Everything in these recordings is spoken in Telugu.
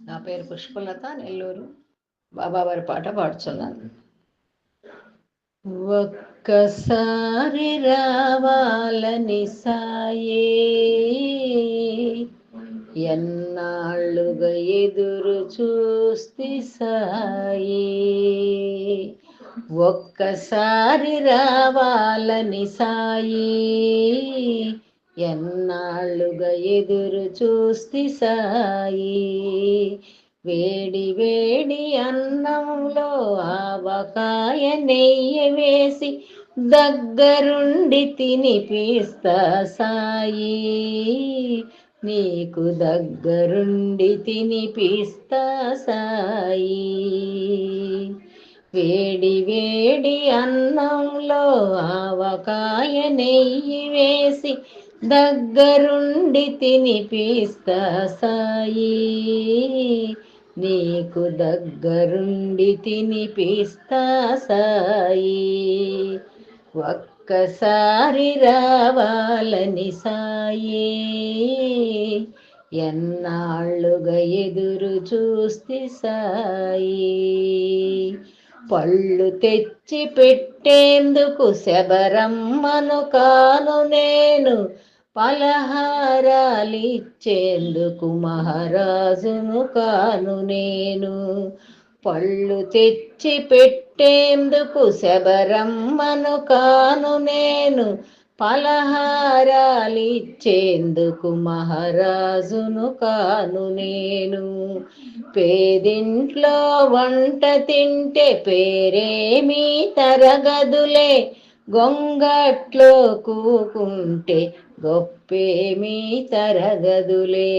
నా పేరు పుష్పలత, నెల్లూరు. బాబావారి పాట పాడుచున్నాను. ఒక్కసారి రావాలని సాయే, ఎన్నాళ్ళుగా ఎదురు చూస్తి సాయే. ఒక్కసారి రావాలని సాయే, ఎన్నాళ్ళుగా ఎదురు చూస్తి సాయి. వేడి వేడి అన్నంలో ఆవకాయ నెయ్యి వేసి దగ్గరుండి తినిపిస్తా సాయి. నీకు దగ్గరుండి తినిపిస్తా సాయి. వేడి వేడి అన్నంలో ఆవకాయ నెయ్యి వేసి దగ్గరుండి తినిపిస్తా సాయి. నీకు దగ్గరుండి తినిపిస్తా సాయి. ఒక్కసారి రావాలని సాయి, ఎన్నాళ్ళుగా ఎదురు చూస్తి సాయి. పళ్ళు తెచ్చి పెట్టేందుకు శబరమ్మను కాను నేను, పలహారాలిచ్చేందుకు మహారాజును కాను నేను. పళ్ళు తెచ్చి పెట్టేందుకు శబరమ్మను కాను నేను, పలహారాలిచ్చేందుకు మహారాజును కాను నేను. పేదింట్లో వంట తింటే పేరేమీ తరగదులే, గొంగట్లో కూకుంటే గొప్పేమీ తరగదులే.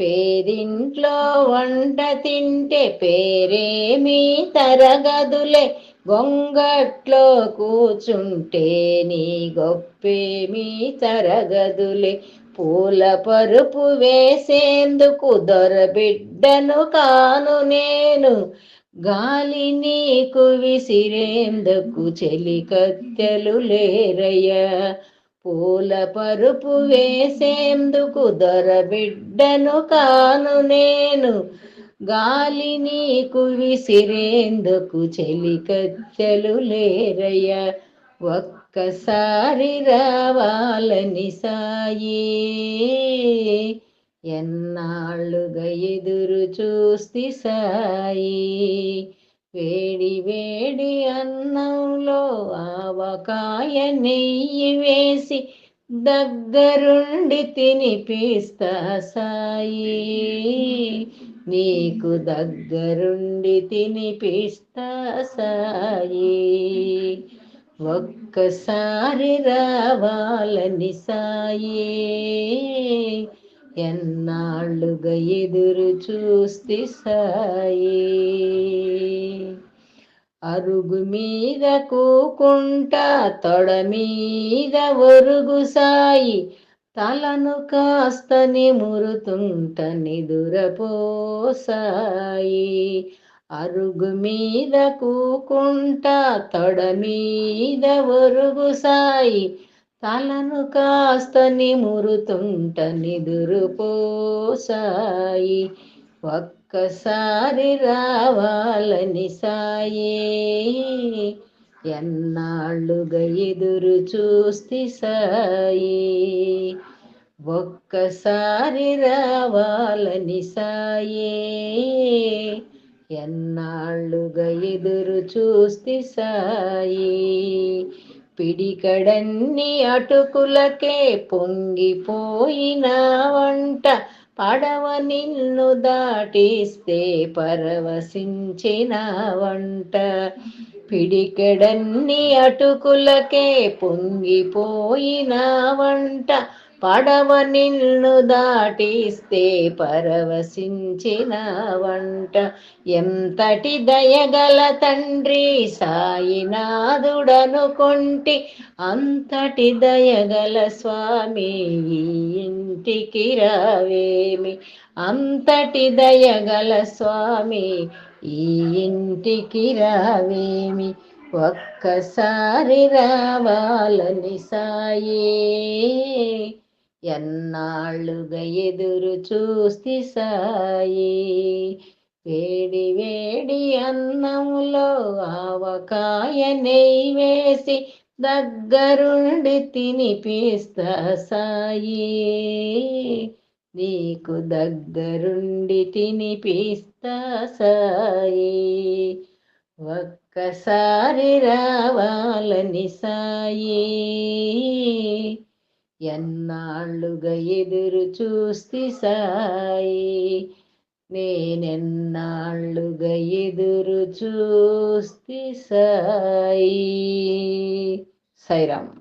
పేదింట్లో వంట తింటే పేరేమీ తరగదులే, గొంగట్లో కూచుంటే నీ గొప్పేమీ తరగదులే. పూల పరుపు వేసేందుకు దొరబిడ్డను కాను నేను, గాలి నీకు విసిరేందుకు చెలికత్తెలు లేరయ్యా. పూల పరుపు వేసేందుకు దొరబిడ్డను కాను నేను, గాలి నీకు విసిరేందుకు చెలికత్తెలు లేరయ్యా. ఒక్కసారి రావాలని సాయి, ఎన్నాళ్ళుగా ఎదురు చూస్తి సాయి. వేడి వేడి అన్నంలో ఆవకాయ నెయ్యి వేసి దగ్గరుండి తినిపిస్తా సాయి. నీకు దగ్గరుండి తినిపిస్తా సాయి. ఒక్కసారి రావాలని సాయి, ఎన్నాళ్ళుగా ఎదురు చూస్తి సాయి. అరుగు మీద కూకుంటా తొడ మీద ఒరుగు సాయి, తలను కాస్త నిమురుతుంట నిదురపో సాయి. అరుగు మీద కూకుంటా తొడ మీద ఒరుగు సాయి, తలను కాస్త నిమురుతుంట నిదురుపో సాయి. ఒక్కసారి రావాలని సాయి, ఎన్నాళ్ళుగా ఎదురు చూస్తి సాయి. ఒక్కసారి రావాలని సాయి, ఎన్నాళ్ళుగా ఎదురు చూస్తి సాయి. పిడికడన్ని అటుకులకే పొంగిపోయిన వంట, పడవ నిన్ను దాటిస్తే పరవశించిన వంట. పిడికెడన్ని అటుకులకే పొంగిపోయిన వంట, పడవ నిన్ను దాటిస్తే పరవశించిన వంట. ఎంతటి దయగల తండ్రి సాయినాథుడనుకొంటి, అంతటి దయగల స్వామి ఈ ఇంటికి రావేమి. అంతటి దయగల స్వామి ఈ ఇంటికి రావేమి. ఒక్కసారి రావాలని సాయి, ఎన్నాళ్ళుగా ఎదురు చూస్తి సాయి, వేడి వేడి అన్నములో ఆవకాయ నెయ్యి వేసి దగ్గరుండి తినిపిస్తా సాయి, నీకు దగ్గరుండి తినిపిస్తా సాయి, ఒక్కసారి రావాలని సాయి, ఎన్నాళ్ళుగా ఎదురు చూస్తి సాయి, నేనెన్నాళ్ళుగా ఎదురు చూస్తి సాయి. సాయిరామ్.